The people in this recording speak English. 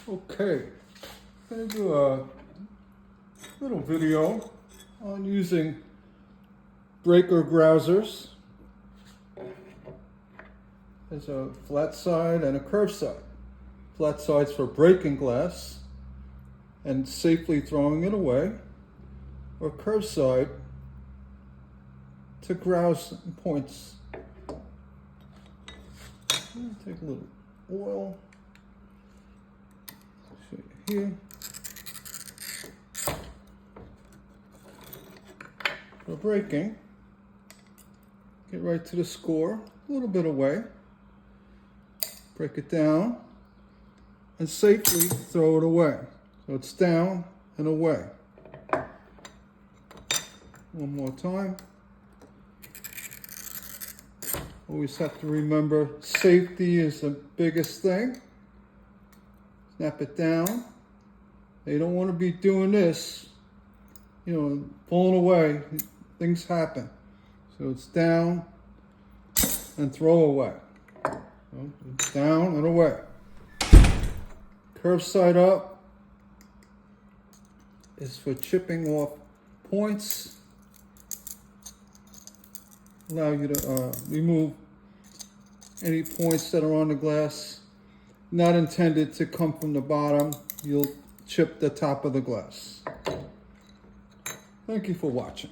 Okay, I'm going to do a little video on using breaker grousers. There's a flat side and a curved side. Flat side's for breaking glass and safely throwing it away, or curved side to grouse points. Take a little oil. Show you here. For breaking, get right to the score, a little bit away. Break it down and safely throw it away. So it's down and away. One more time. Always have to remember safety is the biggest thing. Snap it down. You don't want to be doing this, pulling away. Things happen. So it's down and throw away. So it's down and away. Curve side up is for chipping off points. Allow you to remove any points that are on the glass. Not intended to come from the bottom. You'll chip the top of the glass. Thank you for watching.